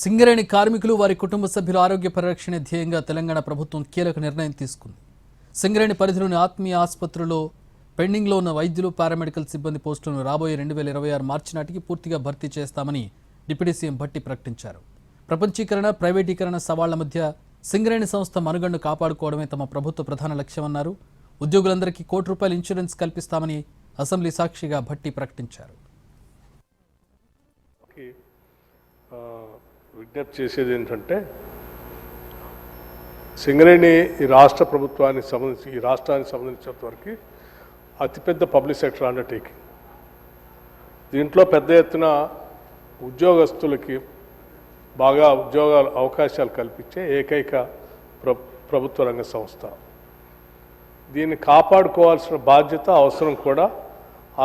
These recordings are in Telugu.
సింగరేణి కార్మికులు వారి కుటుంబ సభ్యుల ఆరోగ్య పరిరక్షణ ధ్యేయంగా తెలంగాణ ప్రభుత్వం కీలక నిర్ణయం తీసుకుంది. సింగరేణి పరిధిలోని ఆత్మీయ ఆసుపత్రుల్లో పెండింగ్లో ఉన్న వైద్యులు, పారామెడికల్ సిబ్బంది పోస్టులను రాబోయే 2026 మార్చి నాటికి పూర్తిగా భర్తీ చేస్తామని డిప్యూటీ సీఎం భట్టి ప్రకటించారు. ప్రపంచీకరణ, ప్రైవేటీకరణ సవాళ్ల మధ్య సింగరేణి సంస్థ మనుగడను కాపాడుకోవడమే తమ ప్రభుత్వ ప్రధాన లక్ష్యమన్నారు. ఉద్యోగులందరికీ ₹1 కోటి ఇన్సూరెన్స్ కల్పిస్తామని అసెంబ్లీ సాక్షిగా భట్టి ప్రకటించారు. విజ్ఞప్తి చేసేది ఏంటంటే, సింగరేణి ఈ రాష్ట్ర ప్రభుత్వానికి సంబంధించి ఈ రాష్ట్రానికి సంబంధించినంత వరకు అతిపెద్ద పబ్లిక్ సెక్టర్ అండర్టేకింగ్. దీంట్లో పెద్ద ఎత్తున ఉద్యోగస్తులకి బాగా ఉద్యోగాల అవకాశాలు కల్పించే ఏకైక ప్రభుత్వ రంగ సంస్థ. దీన్ని కాపాడుకోవాల్సిన బాధ్యత, అవసరం కూడా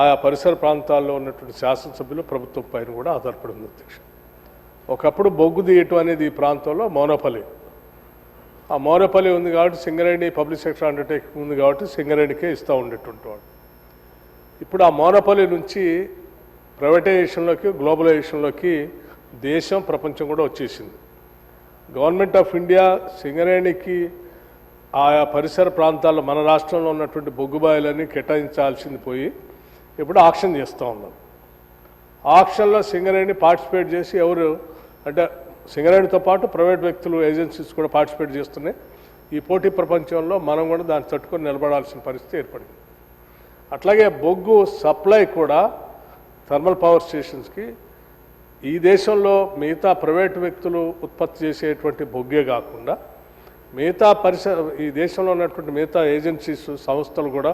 ఆయా పరిసర ప్రాంతాల్లో ఉన్నటువంటి శాసనసభ్యులు ప్రభుత్వం పైన కూడా ఆధారపడి ఉంది. అధ్యక్ష, ఒకప్పుడు బొగ్గు తీయటం అనేది ఈ ప్రాంతంలో మోనోపలి. ఆ మోనోపలి ఉంది కాబట్టి సింగరేణి పబ్లిక్ సెక్టర్ అండర్టేకింగ్ ఉంది కాబట్టి సింగరేణికే ఇస్తూ ఉండేటువంటి వాడు. ఇప్పుడు ఆ మోనోపలి నుంచి ప్రైవేటైజేషన్లోకి, గ్లోబలైజేషన్లోకి దేశం, ప్రపంచం కూడా వచ్చేసింది. గవర్నమెంట్ ఆఫ్ ఇండియా సింగరేణికి ఆయా పరిసర ప్రాంతాల్లో మన రాష్ట్రంలో ఉన్నటువంటి బొగ్గుబాయిలన్నీ కేటాయించాల్సింది పోయి ఇప్పుడు ఆక్షన్ చేస్తూ ఉన్నాం. ఆక్షన్లో సింగరేణి పార్టిసిపేట్ చేసి ఎవరు అంటే సింగరేణితో పాటు ప్రైవేట్ వ్యక్తులు, ఏజెన్సీస్ కూడా పార్టిసిపేట్ చేస్తున్నాయి. ఈ పోటీ ప్రపంచంలో మనం కూడా దాన్ని తట్టుకొని నిలబడాల్సిన పరిస్థితి ఏర్పడింది. అట్లాగే బొగ్గు సప్లై కూడా థర్మల్ పవర్ స్టేషన్స్కి ఈ దేశంలో మిగతా ప్రైవేట్ వ్యక్తులు ఉత్పత్తి చేసేటువంటి బొగ్గే కాకుండా మిగతా ఈ దేశంలో ఉన్నటువంటి మిగతా ఏజెన్సీస్, సంస్థలు కూడా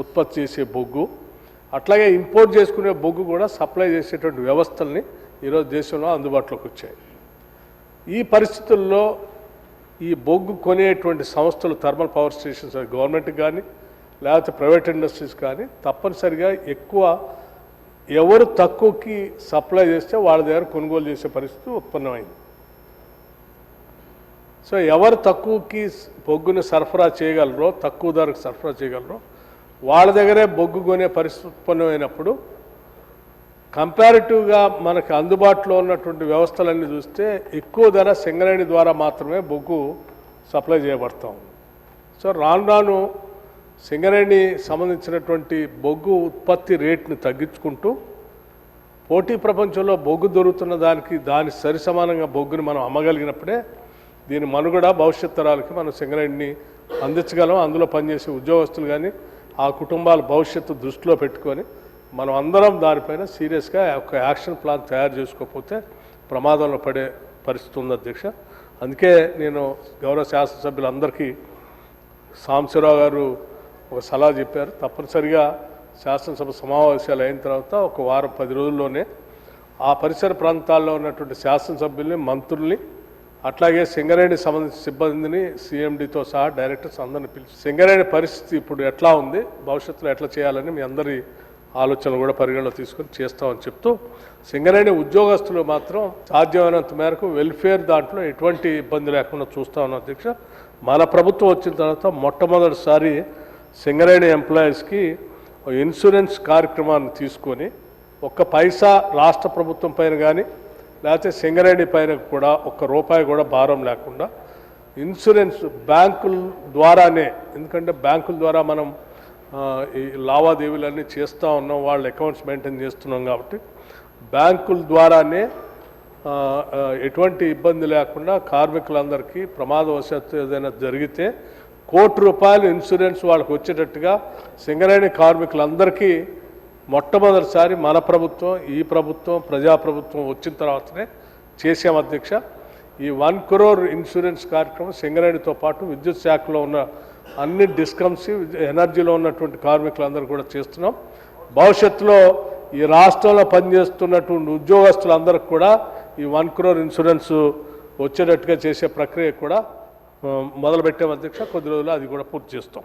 ఉత్పత్తి చేసే బొగ్గు, అట్లాగే ఇంపోర్ట్ చేసుకునే బొగ్గు కూడా సప్లై చేసేటువంటి వ్యవస్థల్ని ఈరోజు దేశంలో అందుబాటులోకి వచ్చాయి. ఈ పరిస్థితుల్లో ఈ బొగ్గు కొనేటువంటి సంస్థలు, థర్మల్ పవర్ స్టేషన్స్, గవర్నమెంట్కి కానీ లేకపోతే ప్రైవేట్ ఇండస్ట్రీస్ కానీ తప్పనిసరిగా ఎక్కువ ఎవరు తక్కువకి సప్లై చేస్తే వాళ్ళ దగ్గర కొనుగోలు చేసే పరిస్థితి ఉత్పన్నమైంది. సో ఎవరు తక్కువకి బొగ్గుని సరఫరా చేయగలరో, తక్కువ ధరకు సరఫరా చేయగలరో వాళ్ళ దగ్గరే బొగ్గు కొనే పరిస్థితి ఉత్పన్నమైనప్పుడు కంపారిటివ్గా మనకు అందుబాటులో ఉన్నటువంటి వ్యవస్థలన్నీ చూస్తే ఎక్కువ ధర సింగరేణి ద్వారా మాత్రమే బొగ్గు సప్లై చేయబడతా ఉంది. సో రాను రాను సింగరేణి సంబంధించినటువంటి బొగ్గు ఉత్పత్తి రేట్ని తగ్గించుకుంటూ పోటీ ప్రపంచంలో బొగ్గు దొరుకుతున్న దాని సరి సమానంగా బొగ్గుని మనం అమ్మగలిగినప్పుడే దీని మనుగడ, భవిష్యత్ తరాలకి మనం సింగరేణిని అందించగలం. అందులో పనిచేసే ఉద్యోగస్తులు కానీ ఆ కుటుంబాల భవిష్యత్తు దృష్టిలో పెట్టుకొని మనం అందరం దానిపైన సీరియస్గా ఒక యాక్షన్ ప్లాన్ తయారు చేసుకోకపోతే ప్రమాదంలో పడే పరిస్థితి ఉంది. అధ్యక్ష, అందుకే నేను గౌరవ శాసనసభ్యులందరికీ సాంబశివరావు గారు ఒక సలహా చెప్పారు. తప్పనిసరిగా శాసనసభ సమావేశాలు అయిన తర్వాత ఒక వారం 10 రోజుల్లోనే ఆ పరిసర ప్రాంతాల్లో ఉన్నటువంటి శాసనసభ్యుల్ని, మంత్రుల్ని, అట్లాగే సింగరేణి సంబంధించిన సిబ్బందిని, సిఎండితో సహా డైరెక్టర్స్ అందరిని పిలిచి సింగరేణి పరిస్థితి ఇప్పుడు ఎట్లా ఉంది, భవిష్యత్తులో ఎట్లా చేయాలని మీ అందరి ఆలోచనలు కూడా పరిగణలో తీసుకొని చేస్తామని చెప్తూ, సింగరేణి ఉద్యోగస్తులు మాత్రం సాధ్యమైనంత మేరకు వెల్ఫేర్ దాంట్లో ఎటువంటి ఇబ్బంది లేకుండా చూస్తా ఉన్నాం. అధ్యక్ష, మన ప్రభుత్వం వచ్చిన తర్వాత మొట్టమొదటిసారి సింగరేణి ఎంప్లాయీస్కి ఇన్సూరెన్స్ కార్యక్రమాన్ని తీసుకొని ఒక్క పైసా రాష్ట్ర ప్రభుత్వం పైన కానీ లేకపోతే సింగరేణి పైన కూడా ₹1 కూడా భారం లేకుండా ఇన్సూరెన్స్ బ్యాంకుల ద్వారానే, ఎందుకంటే బ్యాంకుల ద్వారా మనం ఈ లావాదేవీలన్నీ చేస్తూ ఉన్నాం, వాళ్ళ అకౌంట్స్ మెయింటైన్ చేస్తున్నాం కాబట్టి బ్యాంకుల ద్వారానే ఎటువంటి ఇబ్బంది లేకుండా కార్మికులందరికీ ప్రమాదవశాత్తు ఏదైనా జరిగితే ₹1 కోటి ఇన్సూరెన్స్ వాళ్ళకి వచ్చేటట్టుగా సింగరేణి కార్మికులందరికీ మొట్టమొదటిసారి మన ప్రభుత్వం, ఈ ప్రభుత్వం, ప్రజాప్రభుత్వం వచ్చిన తర్వాతనే చేసాం. అధ్యక్ష, ఈ ₹1 కోటి ఇన్సూరెన్స్ కార్యక్రమం సింగరేణితో పాటు విద్యుత్ శాఖలో ఉన్న అన్ని డిస్కమ్స్, ఎనర్జీలో ఉన్నటువంటి కార్మికులందరూ కూడా చేస్తున్నాం. భవిష్యత్తులో ఈ రాష్ట్రంలో పనిచేస్తున్నటువంటి ఉద్యోగస్తులందరికీ కూడా ఈ ₹1 కోటి ఇన్సూరెన్స్ వచ్చేటట్టుగా చేసే ప్రక్రియ కూడా మొదలుపెట్టాం. అధ్యక్ష, కొద్ది రోజుల్లో అది కూడా పూర్తి చేస్తాం.